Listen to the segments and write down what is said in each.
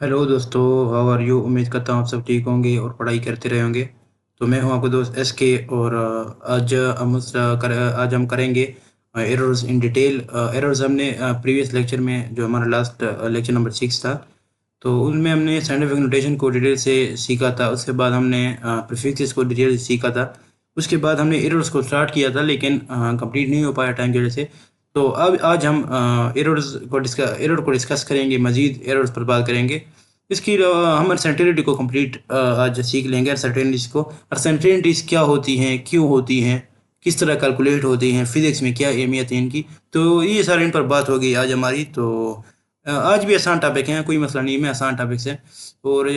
Hello दोस्तों, how are you. उम्मीद करता हूँ आप सब ठीक होंगे और पढ़ाई करते रहे होंगे। तो मैं हूँ आपका दोस्त एस के और आज हम करेंगे एरर्स इन डिटेल। एरर्स हमने प्रीवियस लेक्चर में, जो हमारा लास्ट लेक्चर नंबर 6 था, तो उनमें हमने साइंटिफिक नोटेशन को डिटेल से सीखा था। उसके बाद हमने प्रीफिक्सेस को डिटेल से सीखा था। उसके बाद हमने एरर्स को स्टार्ट किया था, लेकिन कंप्लीट नहीं हो पाया टाइम की वजह से। तो अब आज हम एरर को डिस्कस करेंगे, मजीद एरर्स पर बात करेंगे। इसके अलावा हम अनसर्टेनिटी को कंप्लीट आज सीख लेंगे। अनसर्टेनिटीज को, अनसर्टेनिटीज क्या होती हैं, क्यों होती हैं, किस तरह कैलकुलेट होती हैं, फिजिक्स में क्या अहमियत है इनकी। तो ये सारे इन पर बात होगी आज हमारी। तो आज भी आसान टॉपिक है, कोई मसला नहीं में आसान टॉपिक है। और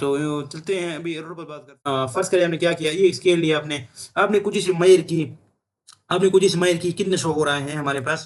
तो चलते हैं अभी एरर पर बात करते हैं। फर्स्ट करें हमने क्या किया, ये स्केल लिया आपने। आपने कुछ इस मायर की आपने कुछ इस मायर की कितने शो हो रहे हैं हमारे पास।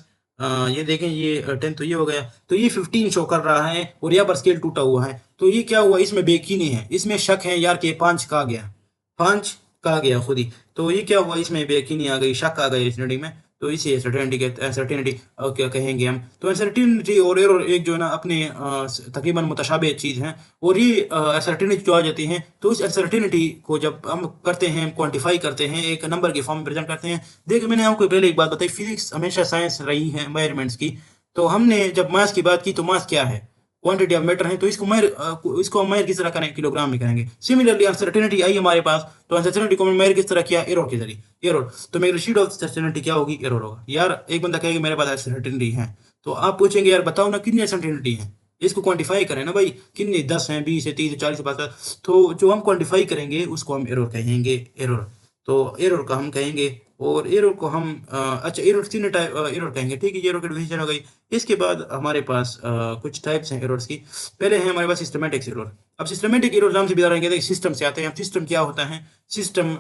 ये देखें, ये 10 तो ये हो गया, तो ये 15 शो कर रहा है और यहाँ पर स्केल टूटा हुआ है। तो ये क्या हुआ, इसमें बेकी नहीं है, इसमें शक है यार कि 5 कहा गया, 5 कहा गया खुद ही। तो ये क्या हुआ, इसमें बेकी नहीं आ गई, शक आ गई इस रीडिंग में। तो इसे सर्टेनिटी कहते हैं, सर्टेनिटी क्या कहेंगे हम। तो अनसर्टेनिटी और एरर एक जो है ना अपने तकरीबन मुतशाबह चीज़ हैं। और ये अनसर्टेनिटी जो आ जाती हैं, तो इस अनसर्टेनिटी को जब हम करते हैं, क्वांटिफाई करते हैं, एक नंबर के फॉर्म में प्रेजेंट करते हैं। देखिए, मैंने आपको पहले एक बात बताई, फिजिक्स हमेशा साइंस रही है मेजरमेंट्स की। तो हमने जब मास की बात की, तो मास क्या है, क्वांटिटी ऑफ मैटर है। तो इसको हम मेजर किस तरह करें, किलोग्राम में करेंगे। सिमिलरली अनसर्टेनिटी आई हमारे पास, तो अनसर्टेनिटी को मेजर किस तरह किया, एरर के जरिए। एरर, तो मैग्नीट्यूड ऑफ सर्टेनिटी क्या होगी, एरर होगा। यार एक बंदा कहेगा मेरे पास अनसर्टेनिटी है, तो आप पूछेंगे यार बताओ ना कितनी अनसर्टेनिटी है, इसको क्वांटिफाई करें ना भाई, कितनी 10 है, 20 है, 30 है, 40 है, 50। तो जो हम क्वांटिफाई करेंगे उसको हम एरर कहेंगे, एरर। तो एरर का हम कहेंगे। और एरर को हम अच्छा, एरर तीन टाइप एरर कहेंगे, ठीक है। एरर की डिफिनेशन हो गई। इसके बाद हमारे पास कुछ टाइप्स हैं एरर्स की। पहले है हमारे पास सिस्टमैटिक एरर। अब सिस्टमैटिक एरर नाम से भी कहते हैं सिस्टम से आते हैं। सिस्टम क्या होता है, सिस्टम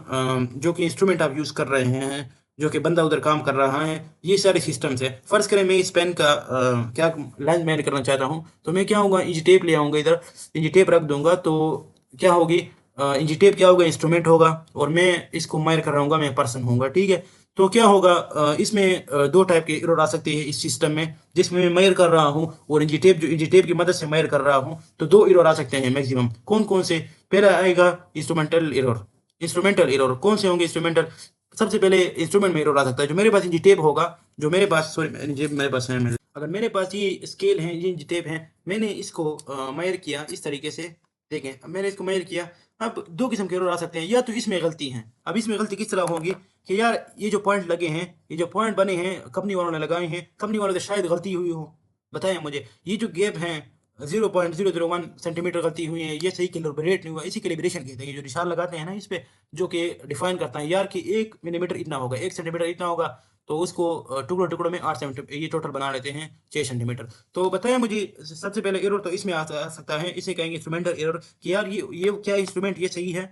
जो कि इंस्ट्रूमेंट आप यूज कर रहे हैं, जो कि बंदा उधर काम कर रहा है, ये सारे सिस्टम्स है। फर्ज करें मैं इस पेन का क्या लेंथ मेजर करना चाहता हूँ, तो मैं क्या होगा, इंच टेप ले आऊंगा इधर, इंच टेप रख दूंगा। तो क्या होगी, इंच टेप क्या होगा, इंस्ट्रूमेंट होगा, और मैं इसको मेजर कर रहा हूँ, मैं पर्सन हूँ, ठीक है। तो क्या होगा, इसमें दो टाइप के एरर आ सकते हैं इस सिस्टम में, जिसमें मैं मेजर कर रहा हूँ और इंच टेप की मदद से मेजर कर रहा हूँ। तो दो एरर आ सकते हैं मैक्सिमम। कौन कौन से, पहला आएगा इंस्ट्रूमेंटल एरर। इंस्ट्रूमेंटल एरर कौन से होंगे, इंस्ट्रूमेंटल। सबसे पहले इंस्ट्रूमेंट में एरर आ सकता है, जो मेरे पास इंच टेप होगा, जो मेरे पास, सॉरी इंच मेरे पास है, अगर मेरे पास ये स्केल है, ये इंच टेप है, मैंने इसको मेजर किया इस तरीके से। देखें, अब मैंने इसको मेजर किया। अब दो किस्म के एरर आ सकते हैं, या तो इसमें गलती है। अब इसमें गलती किस तरह होगी कि यार ये जो पॉइंट लगे हैं, ये जो पॉइंट बने हैं, कंपनी वालों ने लगाए हैं, कंपनी वालों से शायद गलती हुई हो। बताएं मुझे, ये जो गैप है 0.001 सेंटीमीटर गलती हुई है, ये सही कैलिब्रेट नहीं हुआ, इसी कैलिब्रेशन कहते हैं। ये जो निशान लगाते हैं ना इस पे, जो कि डिफाइन करता है यार कि 1 मिलीमीटर इतना होगा, 1 सेंटीमीटर इतना होगा। तो उसको टुकड़ों टुकड़ों में 8 सेंटीमीटर ये टोटल बना लेते हैं, 6 सेंटीमीटर। तो बताया मुझे, सबसे पहले एरर तो इसमें आ सकता है, इसे कहेंगे इंस्ट्रूमेंटल एरर, कि यार ये क्या इंस्ट्रूमेंट, ये सही है,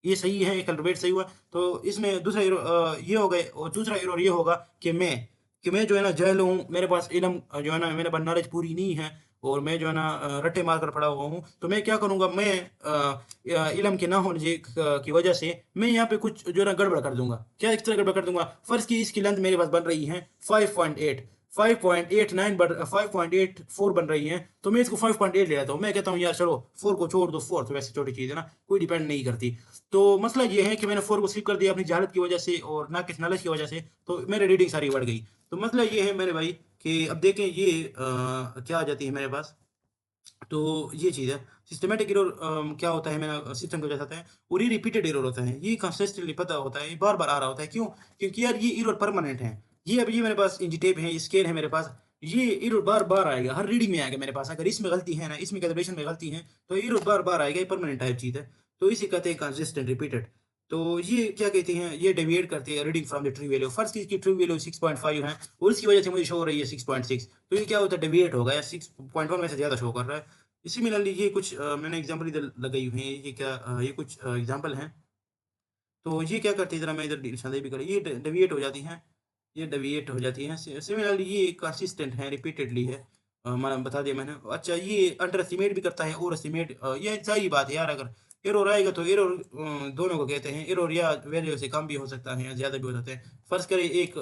ये सही है, ये कैलकुलेट सही हुआ। तो इसमें दूसरा एरर ये हो गए, और दूसरा एरर ये होगा कि मैं जो है ना जहल हूँ, मेरे पास इल्म जो है ना, मेरे पास नॉलेज पूरी नहीं है, और मैं जो है ना रट्टे मार कर पड़ा हुआ हूँ। तो मैं क्या करूँगा, मैं इल्म के ना होने की वजह से मैं यहाँ पे कुछ जो है ना गड़बड़ कर दूंगा। क्या इस तरह गड़बड़ कर दूंगा, फर्ज की इसकी लेंथ मेरे पास बन रही है 5.8, 5.89 बन 5.84 बन रही है, तो मैं इसको 5.8 ले लेता हूँ। मैं कहता हूँ यार चलो 4 को छोड़ दो, 4 तो वैसे छोटी चीज़ है ना, कोई डिपेंड नहीं करती। तो मसला ये है कि मैंने 4 को स्किप कर दिया अपनी जहालत की वजह से और ना किस नॉलेज की वजह से, तो मेरी रीडिंग सारी बढ़ गई। तो मसला ये है मेरे भाई, कि अब देखें ये क्या आ जाती है मेरे पास। तो ये चीज़ है। सिस्टमैटिक एरर क्या होता है, मेरा सिस्टम की वजह से आता है। और ये रिपीटेड एरर होता है, ये कंसिस्टेंटली पता होता है, ये बार बार आ रहा होता है। क्यों, क्योंकि यार ये एरर परमानेंट है। ये अब ये मेरे पास इंच टेप है, स्केल है मेरे पास, ये एरर बार बार आएगा, हर रीडिंग में आएगा मेरे पास। अगर इसमें गलती है ना, इसमें कैलिब्रेशन में गलती है, तो एरर बार बार आएगा, ये परमानेंट टाइप चीज़ है। तो इसे कहते हैं कंसिस्टेंट रिपीटेड। तो ये क्या कहते हैं, ये डेविएट करते हैं reading from the true value. First की इसकी ट्रू वैल्यू 6.5 है, और इसकी वजह से मुझे शो हो रही है 6.6। तो ये क्या होता है, डेविएट होगा, या 6.1 में से ज़्यादा शो कर रहा है। सिमिलरली ये कुछ मैंने एग्जांपल इधर लगाई हुई है, ये क्या ये कुछ एग्जांपल हैं। तो ये क्या करती है, जरा मैं इधर निशानदेही भी करें, ये डेविएट हो जाती हैं, ये डेविएट हो जाती हैं। सिमिलरली ये कंसिस्टेंट है, रिपीटेडली है। मैंने बता दिया मैंने। अच्छा, ये अंडर एस्टिमेट भी करता है, और एस्टिमेट, ये सही बात है यार। अगर एरर आएगा तो एरर दोनों को कहते हैं एरर, या वैल्यू से कम भी हो सकता है या ज़्यादा भी हो सकता है। फर्ज करें एक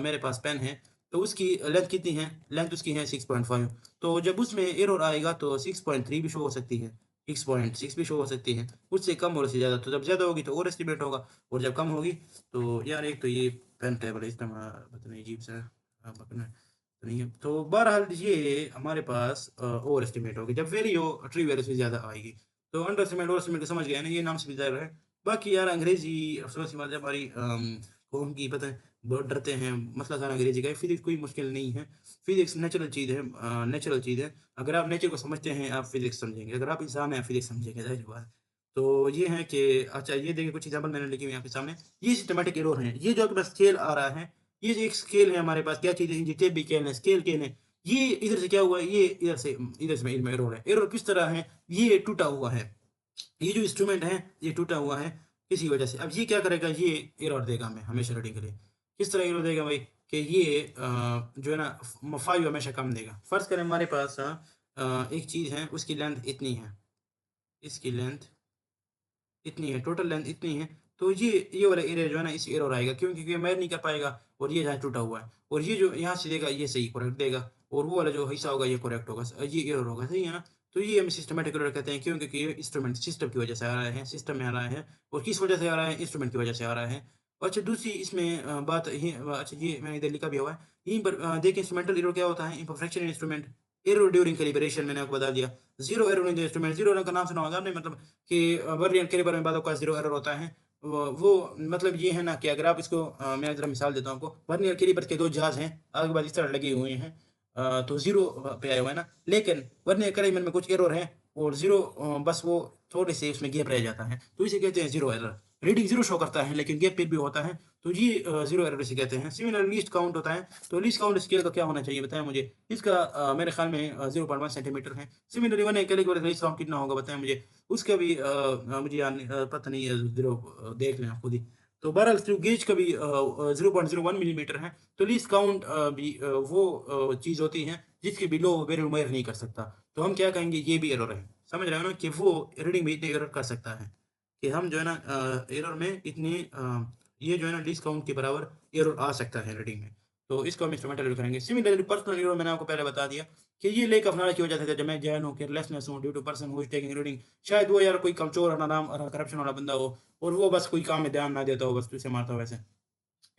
मेरे पास पेन है, तो उसकी लेंथ कितनी है? लेंथ उसकी है 6.5। तो जब उसमें एरर आएगा तो 6.3 भी शो हो सकती है, 6.6 भी शो हो सकती है, उससे कम और उससे ज़्यादा। तो जब ज़्यादा होगी तो ओवर एस्टिमेट होगा, और जब कम होगी तो यार एक तो ये पेन टेबल है, इसका पता नहीं अजीब सा पकड़ना तो नहीं है। तो बहरहाल ये हमारे पास ओवर एस्टिमेट होगी जब वैल्यू ट्री वैल्यू से ज़्यादा आएगी। तो अंडर एस्टिमेट ओवर एस्टिमेट समझ गया ना, ये नाम से भी ज़ाहिर है। बाकी यार अंग्रेजी अफसोस की बात है हमारी कौम की, पता है बहुत डरते हैं, मसला सारा अंग्रेजी का है। फिजिक्स कोई मुश्किल नहीं है, फिजिक्स नेचुरल चीज़ है, नेचुरल चीज़ है। अगर आप नेचर को समझते हैं आप फिजिक्स समझेंगे, अगर आप इंसान हैं आप फिजिक्स समझेंगे, ज़ाहिर सी बात है। तो ये है कि अच्छा ये देखिए कुछ एग्जांपल मैंने लिखी हुई है आपके सामने। ये सिस्टमैटिक एरर है, ये जो आपके पास स्केल आ रहा है, ये जो एक स्केल है हमारे पास, क्या चीज़ है? ये टेप भी केन है, स्केल केन है। ये इधर से क्या हुआ है? ये इधर से इनमें एरर है। एरर किस तरह है? ये टूटा हुआ है, ये जो इंस्ट्रूमेंट है ये टूटा हुआ है किसी वजह से। अब ये क्या करेगा? ये एरर देगा हमें हमेशा रीडिंग के लिए। किस तरह एरर देगा भाई? कि ये जो है ना 5 हमेशा कम देगा। फर्ज करें हमारे पास एक चीज़ है, उसकी लेंथ इतनी है, इसकी लेंथ इतनी है, टोटल लेंथ इतनी है। तो ये वाला एरिया जो है ना इस एरर आएगा, क्यों? क्योंकि ये मैच नहीं कर पाएगा, और ये जहाँ टूटा हुआ है, और ये जो यहाँ से देगा ये सही करेक्ट देगा, और वो वाला जो हिस्सा होगा ये करेक्ट होगा, ये एरर होगा, सही है ना? तो ये हम सिस्टमैटिक एरर कहते हैं, क्यों? क्योंकि ये इंस्ट्रूमेंट सिस्टम की वजह से आ रहा है, सिस्टम में आ रहा है। और किस वजह से आ रहा है? इंस्ट्रूमेंट की वजह से आ रहा है। अच्छा दूसरी इसमें बात ये, अच्छा ये मैंने इधर लिखा भी हुआ है। यहीं पर देखिए इंस्ट्रूमेंटल एरर क्या होता है? Imperfection in instrument, error during calibration, मैंने आपको बता दिया। Zero error in the instrument, zero error का नाम सुना होगा आपने, मतलब कि वर्नियर कैलिपर में बातों का ज़ीरो एरर होता है। वो मतलब ये है ना कि अगर आप इसको मैं ज़रा मिसाल देता हूँ आपको। वर्नियर कैलिपर के 2 जहाज़ हैं, आगे बाद इस तरह लगे हुए हैं, तो ज़ीरो पे आया हुआ है ना। लेकिन वर्नियर कैलिपर में कुछ एरर है, और ज़ीरो बस वो थोड़े से उसमें गैप रह जाता है, तो इसे कहते हैं zero error. Reading zero show करता है लेकिन गैप फिर भी होता है, तो ये ज़ीरो एरर इसे कहते हैं। सिमिलर लीस्ट काउंट होता है, तो लीस्ट काउंट स्केल का क्या होना चाहिए बताएं मुझे? इसका मेरे ख्याल में 0.1 सेंटीमीटर है। सिमिलरली वन कैलिपर लीस्ट काउंट कितना होगा बताएं मुझे? उसका भी मुझे पता नहीं है, ज़ीरो देख लें आप खुद ही। तो बहरहाल थ्रू गेज का भी 0.01 मिलीमीटर है। तो लीस्ट काउंट भी वो चीज़ होती है जिसके बिलो वेरिएबल मेजर नहीं कर सकता। तो हम क्या कहेंगे? ये भी एरर है। समझ रहे हो ना कि वो रीडिंग में इतनी एरर कर सकता है कि हम जो है ना एरर में इतनी ये जो है ना लीस्ट काउंट के बराबर एरर आ सकता है रीडिंग में। तो इसको हम इंस्ट्रूमेंटल एरर करेंगे। सिमिलरली पर्सनल एरर मैंने आपको पहले बता दिया कि ये लेक ऑफ नॉलेज की वजह से, जब मैं जहन हूँ, केयरलेसनेस हूँ due to person who is taking reading. शायद वो यार कोई कमचोर और नादाम और करप्शन वाला बंदा हो, और वो बस कोई काम में ध्यान ना देता हो, बस तुझसे मारता हो वैसे।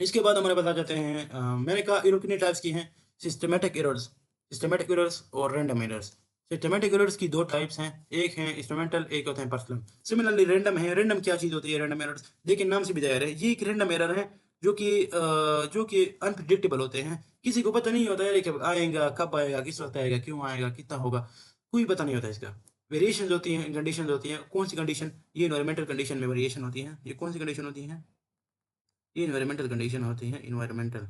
इसके बाद हमारे पास आ जाते हैं मैंने कहा एरर कितने टाइप्स की हैं? सिस्टमैटिक एरर्स और रैंडम एरर्स। सिस्टमैटिक एरर्स की 2 टाइप्स हैं, एक है इंस्ट्रूमेंटल, एक होते हैं पर्सनल। सिमिलरली रैंडम है। रैंडम क्या चीज़ होती है? रैंडम एरर्स देखिए नाम से भी ज़ाहिर है, ये एक रैंडम एरर है जो कि अनप्रेडिक्टेबल होते हैं। किसी को पता नहीं होता है कि आएगा कब आएगा, किस वक्त आएगा, क्यों आएगा, कितना होगा, कोई पता नहीं होता इसका। वेरिएशंस होती हैं, कंडीशंस होती हैं। कौन सी कंडीशन? ये एनवायरमेंटल कंडीशन में वेरिएशन होती है। ये कौन सी कंडीशन होती है? ये एनवायरमेंटल कंडीशन होती है। एनवायरमेंटल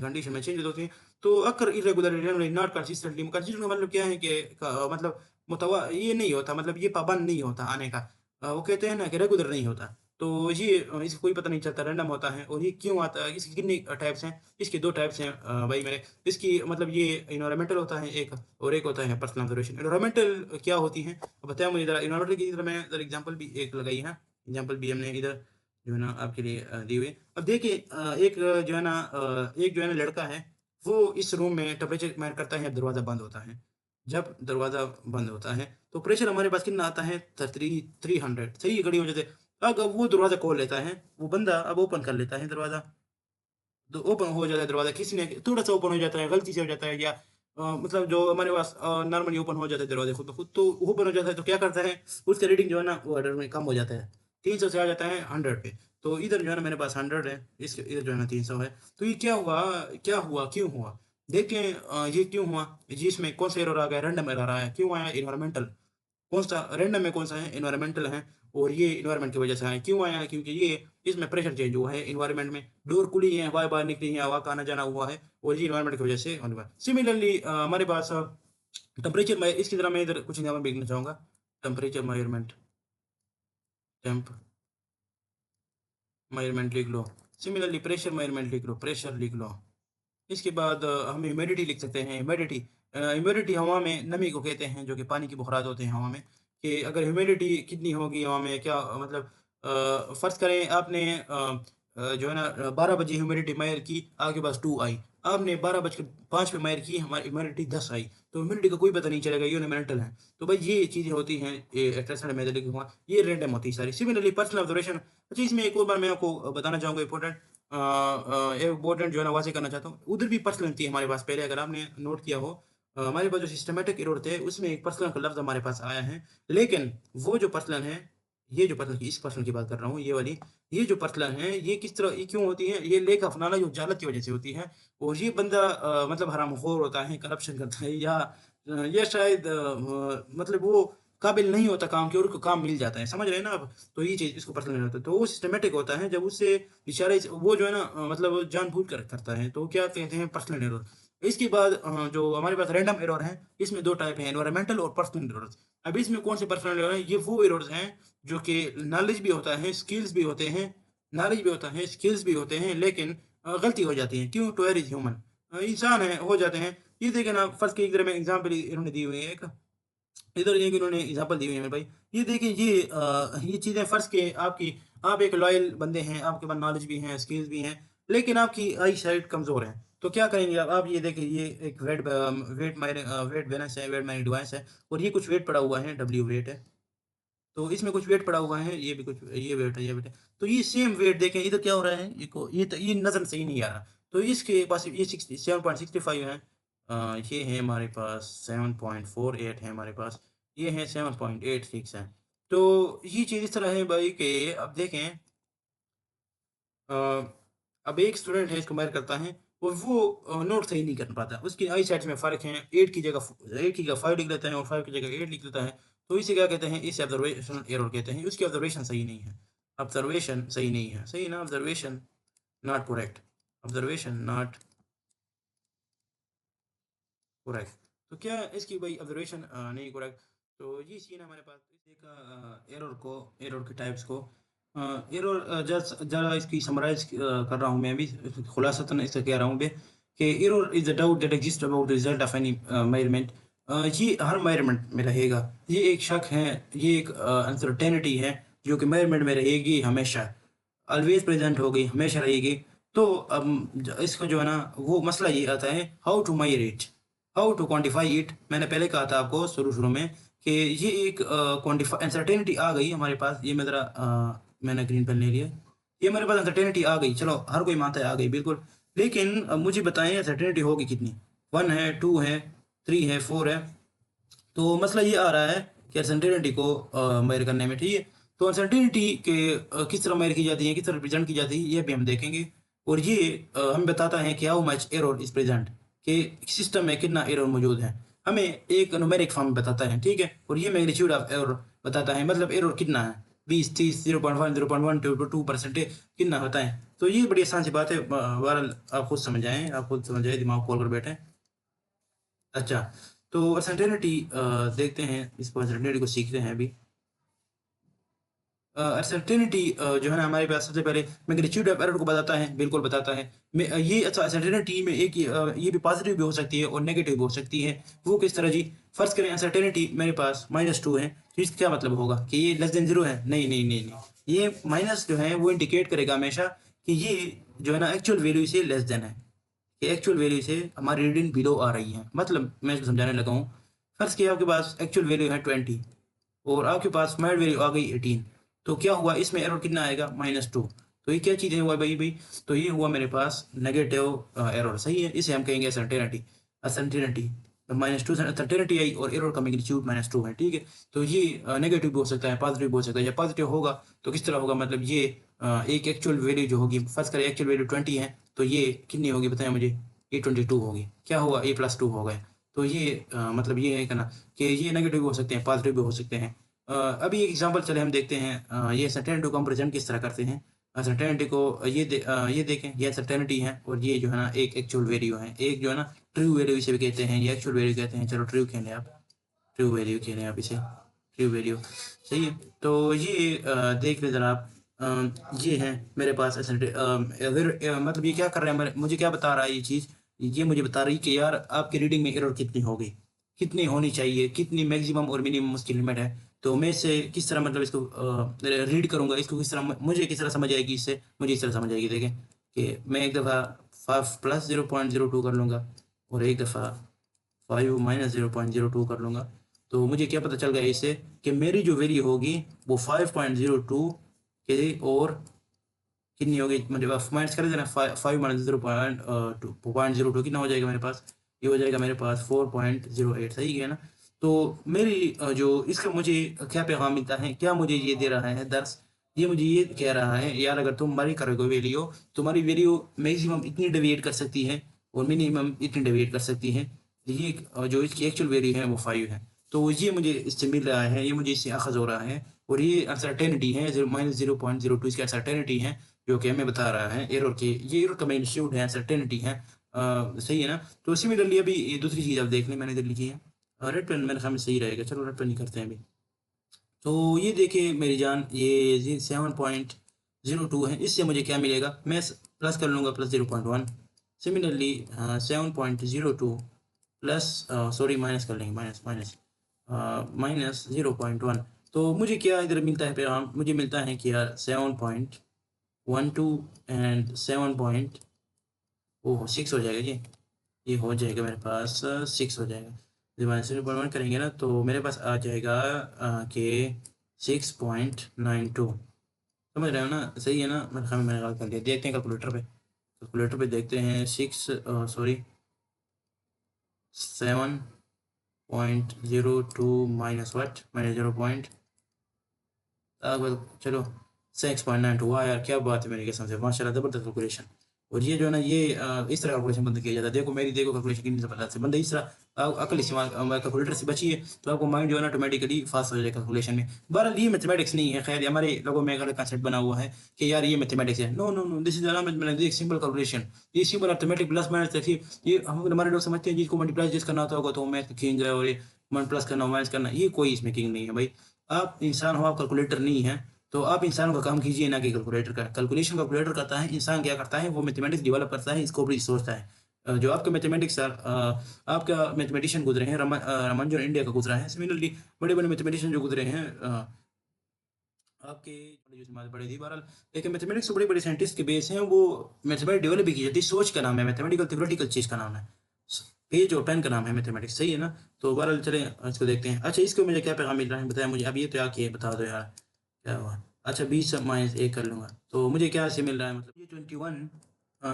कंडीशन में चेंजेस होती हैं। तो अकर इरेगुलरिटी नॉट कंसिस्टेंटली, कंसिस्टेंट का मतलब क्या है कि मतलब मुतवा ये नहीं होता, मतलब ये पाबंद नहीं होता आने का। वो कहते हैं ना कि रेगुलर नहीं होता। तो ये इसका कोई पता नहीं चलता, रैंडम होता है। और ये क्यों आता है? इसकी कितनी टाइप्स हैं? इसके 2 टाइप्स हैं भाई मेरे। इसकी मतलब ये एनवायरमेंटल होता है एक, और एक होता है पर्सनल ऑब्जर्वेशन। एनवायरमेंटल क्या होती है बताया मुझे ज़रा। एनवायरमेंटल की तरह मैं ज़रा एग्जांपल भी एक लगाई है, एग्जांपल भी हमने इधर जो है ना आपके लिए दी हुई है। अब देखिए एक जो है ना लड़का है, वो इस रूम में टेम्परेचर मेजर करता है जब दरवाज़ा बंद होता है। जब दरवाज़ा बंद होता है तो प्रेशर हमारे पास कितना आता है? 300, सही है घड़ी वजह से। अगर वो दरवाज़ा खोल लेता है, वो बंदा अब ओपन कर लेता है दरवाज़ा, तो ओपन हो जाता है दरवाज़ा। किसी ने थोड़ा-सा ओपन हो जाता है, गलती से हो जाता है, या मतलब जो हमारे पास नॉर्मली ओपन हो जाता है दरवाज़ा खुद ब खुद, तो ओपन हो जाता है तो क्या करता है? उसका रीडिंग जो है ना वो 100 में कम हो जाता है। 300 से आ जाता है 100 पे। तो इधर जो है ना मेरे पास 100 है, इसके इधर जो है ना 300 है। तो ये क्या हुआ, क्यों हुआ? देखें ये क्यों हुआ? जी इसमें कौन सा एरर आ गया? रैंडम एरर आया। क्यों आया? एनवायरमेंटल। कौन-सा रैंडम में कौन-सा है? एनवायरमेंटल है। और ये एनवायरनमेंट की वजह से आया। क्यों आया है? क्योंकि ये इसमें प्रेशर चेंज हुआ है एनवायरनमेंट में। डोर खुली है, हवाएँ बाहर निकली हैं, हवा का आना-जाना हुआ है, और ये एनवायरनमेंट की वजह से होने वाला है। सिमिलरली हमारे पास टेम्परेचर में इसकी तरह मैं इधर कुछ एग्ज़ाम्पल भी लिखना चाहूँगा। टेम्परेचर मेज़रमेंट, टेम्प मेज़रमेंट लिख लो। सिमिलरली प्रेशर मेज़रमेंट लिख लो, प्रेशर लिख लो। इसके बाद हम ह्यूमिडिटी लिख सकते हैं। ह्यूमिडिटी ह्यूमिडिटी हवा में नमी को कहते हैं, जो कि पानी के बुखारात होते हैं हवा में। कि अगर ह्यूमिडिटी कितनी होगी हवा में, क्या मतलब फ़र्ज़ करें आपने जो है ना 12 बजे ह्यूमिडिटी मायर की, आपके पास 2 आई। आपने 12:05 पे मायर की, हमारी ह्यूमिडिटी 10 आई। तो ह्यूमिडिटी का कोई पता नहीं चलेगा, ये न्यूमेरिकल है। तो भाई ये चीज़ें होती हैं, ये अल्ट्रासाउंड में लिखा हुआ, ये रैंडम होती है सारी। Similarly personal observation. अच्छा, इसमें एक और बार मैं आपको बताना चाहूँगा इंपॉर्टेंट, इम्पोर्टेंट जो है ना वाज़ेह करना चाहता हूँ। उधर भी पर्सनल थी हमारे पास पहले, अगर आपने नोट किया हो। हमारे पास जो सिस्टमैटिक एरर थे, उसमें एक पर्सनल का लफ्ज़ हमारे पास आया है। लेकिन वो जो पर्सनल है, ये जो पर्सनल की इस पर्सनल की बात कर रहा हूँ, ये वाली, ये जो पर्सनल है, ये किस तरह, ये क्यों होती है? ये लेक ऑफ नॉलेज और जालत की वज़ह से होती है। और ये बंदा मतलब हरामखोर होता है, करप्शन करता है, या शायद मतलब वो काबिल नहीं होता काम के, और उसको काम मिल जाता है। समझ रहे हैं ना आप? तो ये चीज़ इसको पर्सनल होता है। तो वो सिस्टमैटिक होता है, जब उससे बेचारे वो जो है ना मतलब जानबूझकर करता है, तो क्या कहते हैं, पर्सनल एरर। इसके बाद जो हमारे पास रैंडम एरर है, इसमें 2 टाइप हैं, एनवायरमेंटल और पर्सनल एरर्स। अब इसमें कौन से पर्सनल एरर हैं? ये वो एरर्स हैं जो कि नॉलेज भी होता है, स्किल्स भी होते हैं, नॉलेज भी होता है, स्किल्स भी होते हैं, लेकिन गलती हो जाती है। क्यों? To err is human. इंसान है, हो जाते हैं। ये देखें ना, फर्स्ट की एक तरह में एग्ज़ाम्पल इन्होंने दी हुई है एक। इधर एक इन्होंने एग्ज़ाम्पल दी हुई है मेरे भाई। ये देखिए, ये चीज़ें फ़र्ज़ के आपकी, आप एक लॉयल बंदे हैं, आपके पास नॉलेज भी है, स्किल्स भी हैं, लेकिन आपकी आई साइट कमज़ोर है। तो क्या करेंगे आप? ये देखिए, ये एक वेट बैलेंस है, वेट मैनेज डिवाइस है, और ये कुछ वेट पड़ा हुआ है, डब्ल्यू वेट है। तो इसमें कुछ वेट पड़ा हुआ है, ये भी कुछ, ये वेट है, ये वेट है। तो ये सेम वेट देखें, इधर क्या हो रहा है, ये नज़र सही नहीं आ रहा। तो इसके पास ये 7.65 है। ये है हमारे पास 7.48 है हमारे पास, ये है 7.86 है। तो ये चीज़ इस तरह है भाई कि अब देखें, अ, अब एक स्टूडेंट है, इसको मार करता है, और वो नोट सही नहीं कर पाता। उसकी आई सेट्स में फ़र्क है, 8 की जगह 5 लिख लेता है, और 5 की जगह 8 लिख लेता है। तो इसे क्या कहते हैं? इसे ऑब्जर्वेशनल एरर कहते हैं। उसकी ऑब्जर्वेशन सही नहीं है। ऑब्जर्वेशन सही नहीं है, सही ना? Observation not correct, observation not correct. तो क्या इसकी भाई ऑब्जर्वेशन नहीं करेक्ट? तो ये सीन है हमारे पास। इसका एरर के टाइप्स को, एरर जस्ट ज़रा इसकी समराइज़ कर रहा हूँ मैं अभी, खुलासतन इससे कह रहा हूँ मैं कि error is the doubt that exist about the result of any measurement. ये हर मेजरमेंट में रहेगा। ये एक शक है, ये एक अनसर्टेनिटी है, जो कि मेजरमेंट में रहेगी हमेशा, ऑलवेज प्रेजेंट होगी, हमेशा रहेगी। तो इसका जो है ना, वो मसला ये आता है, how to measure it, how to quantify it. मैंने पहले कहा था आपको शुरू में कि ये एक क्वांटिफाई अनसर्टेनिटी आ गई हमारे पास। ये मैं ज़रा मैंने ग्रीन पेन ले लिया। ये मेरे पास अनसर्टेनिटी आ गई, चलो हर कोई मानता है आ गई, बिल्कुल। लेकिन अब मुझे बताएं अनसर्टेनिटी होगी कितनी? 1 है, 2 है, 3 है, 4 है। तो मसला ये आ रहा है कि अनसर्टेनिटी को मेजर करने में, ठीक है। तो अनसर्टेनिटी के किस तरह मेजर की जाती है, किस तरह रिप्रेजेंट की जाती है, ये भी हम देखेंगे। और ये हमें बताता है कि how much error is present, कि सिस्टम में कितना एरर मौजूद है। हमें एक न्यूमेरिक फॉर्म में बताता है, ठीक है। और ये मैग्नीट्यूड ऑफ एरर बताता है, मतलब एरर कितना है, 20, 30, 0.1, 0.1, 2% कितना होता है। तो ये बड़ी आसान सी बात है। बहरहाल आप खुद समझ आएँ, आप खुद समझ आए, दिमाग खोल कर बैठें। अच्छा, तो अनसर्टेनिटी देखते हैं, इसको अनसर्टेनिटी को सीखते हैं अभी। अनसर्टेनिटी जो है ना, हमारे पास सबसे पहले मैग्नीट्यूड ऑफ एरर को बताता है, बिल्कुल बताता है। ये अच्छा, अनसर्टेनिटी में एक ये भी पॉजिटिव भी हो सकती है और नेगेटिव भी हो सकती है। वो किस तरह जी? फर्स्ट करें, अनसर्टेनिटी मेरे पास -2 है, तो इसका क्या मतलब होगा कि ये लेस देन 0 है? नहीं, नहीं, नहीं, नहीं। ये माइनस जो है वो इंडिकेट करेगा हमेशा कि ये जो है ना एक्चुअल वैल्यू से लेस देन है, कि एक्चुअल वैल्यू से हमारी रीडिंग बिलो आ रही है। मतलब मैं इसको समझाने लगा हूँ। फर्स्ट किया, आपके पास एक्चुअल वैल्यू है 20, और आपके पास स्मार्ट वैल्यू आ गई 18। तो क्या हुआ इसमें? एरर कितना आएगा? -2। तो ये क्या चीज़ है हुआ भाई? तो ये हुआ मेरे पास नेगेटिव एरर, सही है। इसे हम कहेंगे सर्टेनिटी। असर्टेनिटी -2 सर्टेनिटी आई, और एरर का मैग्नीट्यूड -2 है, ठीक है। तो ये नेगेटिव भी हो सकता है, पॉजिटिव भी हो सकता है। या पॉजिटिव होगा तो किस तरह होगा? मतलब ये एक एक्चुअल वैल्यू जो होगी, फर्स्ट करें एक्चुअल वैल्यू 20 है, तो ये कितनी होगी बताएं मुझे? ये 22 होगी। क्या हुआ? A+2 हो गए। तो ये मतलब ये है ना कि ये नेगेटिव भी हो सकते हैं, पॉजिटिव भी हो सकते हैं। अभी एक एग्जांपल चले हम देखते हैं, ये सर्टेनिटी को हम प्रेजेंट किस तरह करते हैं। सर्टेनिटी को ये देखें, ये सर्टेनिटी है, और ये जो है ना एक एक्चुअल वैल्यू है, एक जो है ना ट्रू वैल्यू इसे भी कहते हैं, ये एक्चुअल वैल्यू कहते हैं। चलो ट्रू कह लें आप, ट्रू वैल्यू कह लें आप इसे, ट्रू वैल्यू, सही है। तो ये देख लें ज़रा आप। ये है मेरे पास अगर मतलब ये क्या कर रहा है, मुझे क्या बता रहा है ये चीज़? ये मुझे बता रही है कि यार आपकी रीडिंग में एरर कितनी होगी, कितनी होनी चाहिए, कितनी मैक्सिमम और मिनिमम उसकी लिमिट है। तो मैं इससे किस तरह मतलब इसको रीड करूँगा, इसको किस तरह मुझे किस तरह समझ आएगी, इससे मुझे इस तरह समझ आएगी। देखें कि मैं एक दफ़ा 5 प्लस 0.02 कर लूँगा और एक दफ़ा 5 माइनस 0.02 कर लूँगा, तो मुझे क्या पता चल गया इससे कि मेरी जो वैल्यू होगी वो 5.02 के और कितनी होगी, मतलब माइनस कर देना 5 माइनस 0.02 कितना हो जाएगा मेरे पास, ये हो जाएगा मेरे पास 4.08। सही है ना। तो मेरी जो इसका मुझे क्या पैगाम मिलता है, क्या मुझे ये दे रहा है दर्स, ये मुझे ये कह रहा है यार अगर तुम्हारी करोगे वैल्यू, तुम्हारी वैल्यू मैक्सिमम इतनी डेविएट कर सकती है और मिनिमम इतनी डेविएट कर सकती है। ये जो इसकी एक्चुअल वैल्यू है वो 5 है। तो ये मुझे इससे मिल रहा है, ये मुझे इससे अखज़ हो रहा है और ये अनसर्टेनिटी है, -0.02 इसकी अनसर्टेनिटी है जो कि हमें बता रहा है एरर के, ये एरर का मैग्नीट्यूड है, अनसर्टेनिटी है। सही है ना। तो सिमिलरली अभी ये दूसरी चीज़ आप देख लें, मैंने इधर लिखी है रेड पेन, मेरे ख्याल में सही रहेगा। चलो रेड पेन ही करते हैं अभी। तो ये देखिए मेरी जान, ये 7.02 है, इससे मुझे क्या मिलेगा, मैं प्लस कर लूँगा plus 0.1। Similarly 7.02 plus sorry minus कर लेंगे, माइनस माइनस माइनस 0.1। तो मुझे क्या इधर मिलता है पैगाम, मुझे मिलता है कि यार 7.12 एंड 7.6 हो जाएगा जी, ये हो जाएगा मेरे पास 6 हो जाएगा। जब माइनस 0.1 करेंगे ना तो मेरे पास आ जाएगा कि 6.92। समझ रहे हो ना, सही है ना। मेरे ख्याल में मैंने गलत कर दिया, देखते हैं कैलकुलेटर पे देखते हैं। 7.02 माइनस वट माइनस 0. चलो 6.92 हुआ यार, क्या बात है मेरी कसम से, माशाल्लाह ज़बरदस्त कैलकुलेशन। और ये जो है ना ये इस तरह कैलकुलेशन बंद किया जाता है। देखो मेरी, देखो कैलकुलेशन कितनी ज़बरदस्त है, बंदा इस तरह अकल इस्तेमाल कैलकुलेटर से बचिए तो आपको माइंड जो है ना ऑटोमेटिकली फास्ट हो जाएगा कैलकुलेशन में। बहरहाल ये मैथमेटिक्स नहीं है, खैर हमारे लोगों में गलत कंसेप्ट बना हुआ है कि यार ये मैथमेटिक्स है। No no no, this is mathematics, simple calculation. ये सिंपल अर्थमेटिक प्लस माइनस देखिए, ये हम हमारे लोग समझते हैं जिसको मल्टीप्लाई जिस करना होता होगा तो मैथ किंग है, और ये मन प्लस करना माइनस करना, ये कोई इसमें किंग नहीं है भाई। आप इंसान हो, आप कैलकुलेटर नहीं है, तो आप इंसान का काम कीजिए ना कि कैलकुलेटर का। कैलकुलेशन कैलकुलेटर करता है, इंसान क्या करता है, वो मैथमेटिक्स डेवलप करता है, इसको भी सोचता है। जो आपका मैथमेटिक्स आपका मैथमेटिशियन गुजरे हैं, रमन जो इंडिया का गुजरा है, सिमिलरली बड़े बड़े मैथमेटिशियन जो गुजरे हैं आपके जो बड़े थी बहरहाल, लेकिन मैथमेटिक्स बड़े बड़े साइंटिस्ट के बेस हैं, वो मैथमेटिक्स डेवलप भी की जाती है। सोच का नाम है मैथमेटिकल, थ्योरेटिकल चीज़ का नाम है, पेज और पेन का नाम है मैथमेटिक्स। सही है ना। तो बहरहाल चले इसको देखते हैं। अच्छा इसको मुझे क्या पैगाम मिल रहा है बताया मुझे, अब ये तो क्या किया बता दो यार, क्या हुआ। अच्छा 20 माइनस 1 कर लूँगा तो मुझे क्या से मिल रहा है, मतलब ये 21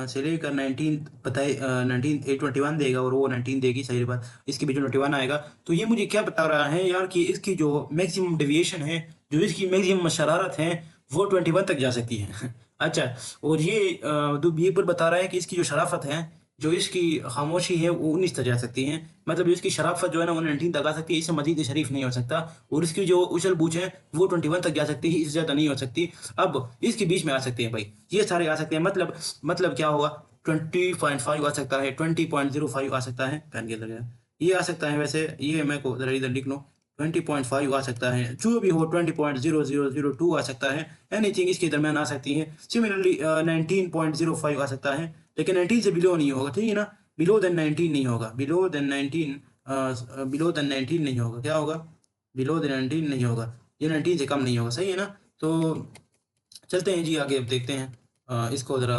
से लेकर 19 बताए, 19 21 देगा और वो 19 देगी, सही बात। इसके बीच में 21 आएगा, तो ये मुझे क्या बता रहा है यार कि इसकी जो मैक्सिमम डेविएशन है, जो इसकी मैक्सिमम शरारत है, वो 21 तक जा सकती है। अच्छा, और ये पर बता रहा है कि इसकी जो शराफत है, जो इसकी खामोशी है, वो 19 तक जा सकती है। मतलब इसकी शराफत जो है ना वो 19 तक आ सकती है, इससे मजीद शरीफ नहीं हो सकता। और इसकी जो उछल बूझ है वो 21 तक जा सकती है, इससे ज़्यादा नहीं हो सकती। अब इसके बीच में आ सकते हैं भाई, ये सारे आ सकते हैं। मतलब क्या होगा, 20.5 आ सकता है, 20.05 आ सकता है, पेन के अंदर ये आ सकता है। वैसे ये मैं को इधर लिख लूँ, 20.5 आ सकता है, जो भी हो 20.0002 आ सकता है, एनीथिंग इसके दरमियान आ सकती है। सिमिलरली 19.05 आ सकता है, लेकिन 19 से बिलो नहीं होगा, ठीक है ना। बिलो देन 19 नहीं होगा, बिलो देन 19 नहीं होगा, क्या होगा, बिलो देन 19 नहीं होगा, ये 19 से कम नहीं होगा, सही है ना। तो चलते हैं जी आगे, अब देखते हैं इसको ज़रा,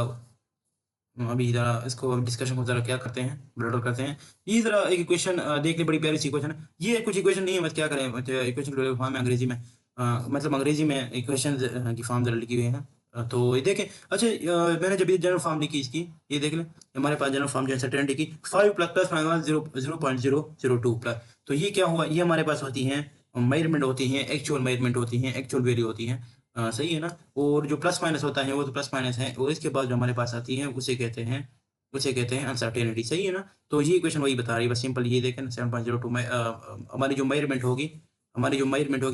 अभी ज़रा इसको डिस्कशन को ज़रा क्या करते हैं, ब्लडर करते हैं। ये ज़रा एक इक्वेशन देख ले, बड़ी प्यारी सी इक्वेशन है। ये कुछ इक्वेशन नहीं है, बस क्या करें, इक्वेशन फॉर्म है अंग्रेजी में, मतलब अंग्रेजी में इक्वेशन की फॉर्म ज़रा लिखी हुई है। तो ये देखें। अच्छा मैंने जब ये जनरल फॉर्म लिखी इसकी, ये देख लें, हमारे पास जनरल फॉर्म जो अनसर्टेनिटी की 5 प्लस प्लस माइनस 0.002 प्लस। तो ये क्या हुआ, ये हमारे पास होती हैं मेजरमेंट होती हैं, एक्चुअल मेजरमेंट होती हैं, एक्चुअल वैल्यू होती हैं। सही है ना। और जो प्लस माइनस होता है वो तो प्लस माइनस है, और इसके बाद जो हमारे पास आती है उसे कहते हैं अनसर्टेनिटी, सही है ना। तो ये इक्वेशन वही बता रही है, बस सिंपल ये देखें ना 7.02 में हमारी जो मेजरमेंट होगी,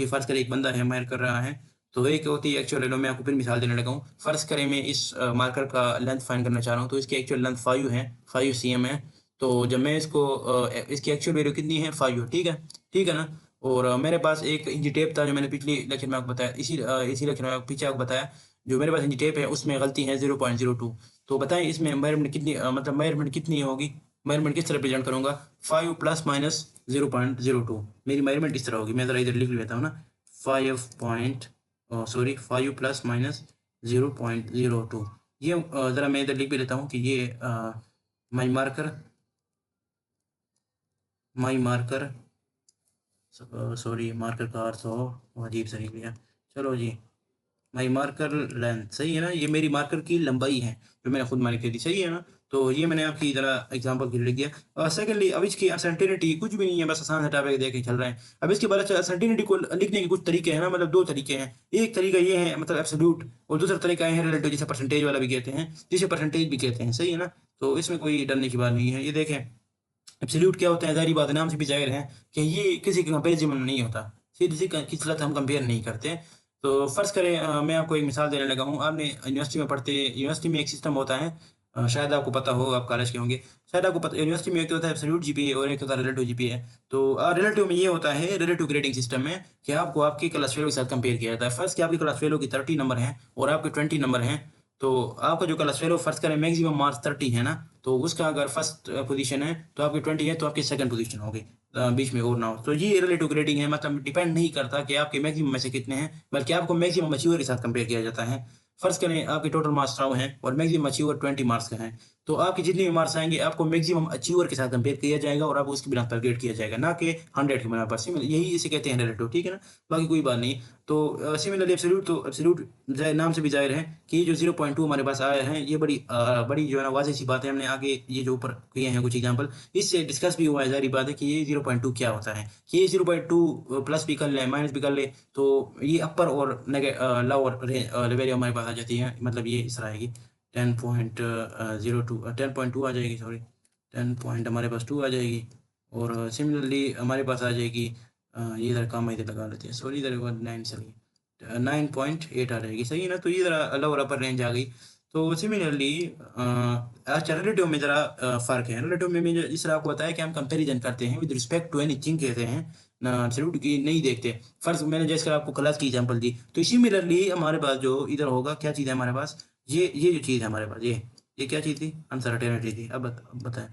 फर्ज करें एक बंदा है मेजर कर रहा है, तो एक होती है एक्चुअल, मैं आपको फिर मिसाल देने लगा हूँ। फर्ज करें मैं इस मार्कर का लेंथ फाइंड करना चाह रहा हूँ, तो इसकी एक्चुअल लेंथ 5 है, 5 cm है। तो जब मैं इसको इसकी एक्चुअल वैल्यू कितनी है, 5, ठीक है ना। और मेरे पास एक इंची टेप था, जो मैंने पिछली लेक्चर में आपको बताया, इसी लेक्चर में पीछे आपको बताया, जो मेरे पास इंची टेप है उसमें गलती है 0.02। तो बताएं इसमें मेजरमेंट कितनी, मतलब मेजरमेंट कितनी होगी, मेजरमेंट किस तरह प्रेजेंट करूंगा, 5 प्लस माइनस 0.02, मेरी मेजरमेंट इस तरह होगी। मैं ज़रा इधर लिख लेता हूँ ना, 5 प्लस माइनस 0.02। ये ज़रा मैं इधर लिख भी लेता हूँ कि ये माई मार्कर सॉरी मार्कर का अर्थ हो अजीब सा लिख लिया। चलो जी, माई मार्कर लेंथ सही है ना, ये मेरी मार्कर की लंबाई है जो मैंने खुद मार्क करी, सही है ना। तो ये मैंने आपकी जरा एग्जांपल के लिए लिख दिया। और सेकेंडली अब इसकी अनसर्टेनिटी कुछ भी नहीं है, बस आसान से टॉपिक देके चल रहे हैं। अब इसके बाद अनसर्टेनिटी को लिखने के कुछ तरीके हैं ना, मतलब दो तरीके हैं। एक तरीका ये है मतलब एब्सोल्यूट, और दूसरा तरीका है रिलेटिव, जिसे परसेंटेज वाला भी कहते हैं, जिसे परसेंटेज भी कहते हैं, सही है ना। तो इसमें कोई डरने की बात नहीं है। ये देखें एब्सोल्यूट क्या होता है, जाहिर बात है नाम से भी जाहिर है कि ये किसी के कंपेरिजन नहीं होता, सीधी किसी के साथ हम कंपेयर नहीं करते। तो फर्ज करें मैं आपको एक मिसाल देने लगा हूँ। आपने यूनिवर्सिटी में पढ़ते, यूनिवर्सिटी में एक सिस्टम होता है, शायद आपको पता हो, आप कॉलेज के होंगे, शायद आपको पता, यूनिवर्सिटी में एक तो होता है एब्सोल्यूट जीपीए और एक होता है रिलेटिव जीपीए। तो रिलेटिव में ये होता है, रिलेटिव ग्रेडिंग सिस्टम में, कि आपको आपकी क्लास फेलो के साथ कंपेयर किया जाता है। फर्स्ट कि आपकी क्लास फेलो की 30 नंबर हैं और आपके 20 नंबर हैं, तो आपका जो क्लास फेलो फर्स्ट करें मैक्सिमम मार्क्स 30 है ना, तो उसका अगर फर्स्ट पोजीशन है तो आपकी 20 है, तो आपकी सेकंड पोजीशन होगी, बीच में और ना हो। तो ये रिलेटिव ग्रेडिंग है, मतलब डिपेंड नहीं करता कि आपके मैक्सिमम में से कितने हैं, बल्कि आपको मैक्सिमम अचीवर के साथ कंपेयर किया जाता है। फर्स्ट करें आपके टोटल मार्क्स 100 हैं और मैक्सिमम अचीवर 20 मार्क्स का है, तो आपके जितने भी मार्क्स आएंगे आपको मैक्सिमम अचीवर के साथ कंपेयर किया जाएगा और आपको उसकी बिना पर ग्रेड किया जाएगा, ना कि 100 की बिना पर। यही इसे कहते हैं रिलेटिव, ठीक है ना, बाकी कोई बात नहीं। तो सिमिलरली एब्सोल्यूट, तो एब्सोल्यूट नाम से भी जाहिर है कि ये जो 0.2 हमारे पास आया है, ये बड़ी जो है ना वाज़ेह सी बात है। हमने आगे ये जो ऊपर किए हैं कुछ एग्जांपल, इससे डिस्कस भी हुआ है, जाहिर बात है कि ये 0.2 क्या होता है। कि ये 0.2 प्लस भी कर ले माइनस भी कर ले, तो ये अपर और लोअर वैल्यू हमारे पास आ जाती है, मतलब ये इस तरह आएगी 10.02 10.2 आ जाएगी, सॉरी 10 पॉइंट हमारे पास 2 आ जाएगी। और सिमिलरली हमारे पास आ जाएगी ये इधर काम इधर लगा लेते हैं, सॉरी इधर 9 चलिए 9.8 आ जाएगी, सही है ना। तो ये ज़रा लोअर अपर रेंज आ गई। तो सिमिलरली अच्छा रिलेटिव में ज़रा फ़र्क है। रिलेटिव में जिस तरह आपको बताया कि हम कंपैरिजन करते हैं विद रिस्पेक्ट टू एनीथिंग कहते हैं ना, एब्सोल्यूट की नहीं देखते। फर्स्ट मैंने जैसे आपको क्लास की एग्जांपल दी, तो सिमिलरली हमारे पास जो इधर होगा क्या चीज़ है हमारे पास, ये जो चीज़ है हमारे पास, ये क्या चीज़ थी, अनसर्टेनिटी थी। अब बताएं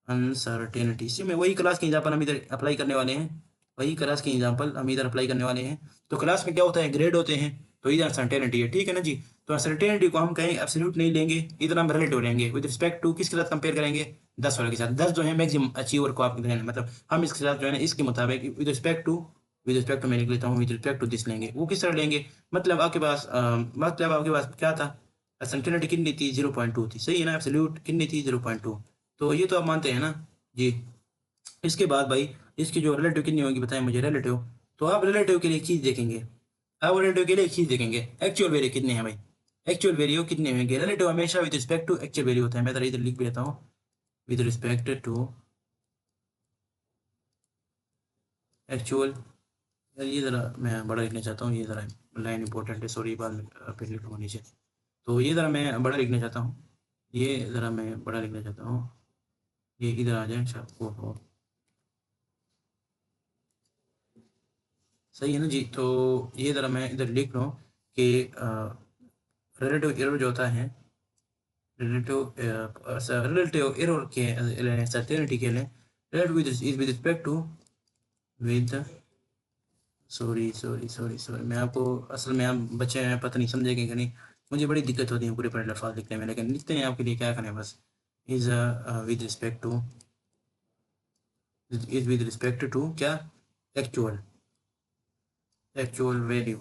अनसर्टेनिटी, इसी में वही क्लास के एग्जांपल हम इधर अप्लाई करने वाले हैं, वही क्लास के एग्जांपल हम इधर अप्लाई करने वाले हैं। तो क्लास में क्या होता है, ग्रेड होते हैं, तो इधर अनसर्टेनिटी है, ठीक है ना जी। तो अनसर्टेनिटी को हम कहीं एब्सोल्यूट नहीं लेंगे, इधर हम रिलेटिव लेंगे। विद रिस्पेक्ट टू किसके साथ कंपेयर करेंगे, 10 वाले के साथ। 10 जो है मैक्सिमम अचीवर को आप देना, मतलब हम इसके साथ जो है ना इसके मुताबिक विद रिस्पेक्ट टू मैं लिख लेता हूँ, विद रिस्पेक्ट टू दिस लेंगे। वो किस तरह लेंगे, मतलब आपके पास क्या था, अनसर्टेनिटी कितनी थी, 0.2 थी, सही है ना। एब्सोल्यूट कितनी थी, 0.2। तो ये तो आप मानते हैं ना जी। इसके बाद भाई इसकी जो रिलेटिव कितनी होगी बताएं मुझे, रिलेटिव। तो आप रिलेटिव के लिए एक चीज़ देखेंगे, आप रिलेटिव के लिए एक चीज़ देखेंगे, एक्चुअल वैल्यू कितने हैं भाई, एक्चुअल वैल्यू कितने होंगे। रिलेटिव हमेशा with respect to actual value होता है। मैं इधर लिख भी लेता हूँ, विद रिस्पेक्ट टू एक्चुअल। यार ये ज़रा मैं बड़ा लिखना चाहता हूँ, ये ज़रा लाइन इंपॉर्टेंट है, सॉरी बाद में फिर लिखूँगा नीचे। तो ये ज़रा मैं बड़ा लिखना चाहता हूँ, ये ज़रा मैं बड़ा लिखना चाहता हूँ, ये इधर आ जाए। अच्छा ओहो, सही है ना जी। तो ये ज़रा मैं इधर लिख रहा हूँ कि रिलेटिव एरर जो होता है, रिलेटिव एरर के सर्टेनिटी के लिए, relative with respect to with sorry मैं आपको असल में आप बच्चे हैं पता नहीं समझेंगे कि नहीं, मुझे बड़ी दिक्कत होती है पूरे पूरे अल्फाज लिखने में, लेकिन लिखते हैं आपके लिए, क्या करें बस। Is with respect to, is with respect to क्या, एक्चुअल एक्चुअल वैल्यू।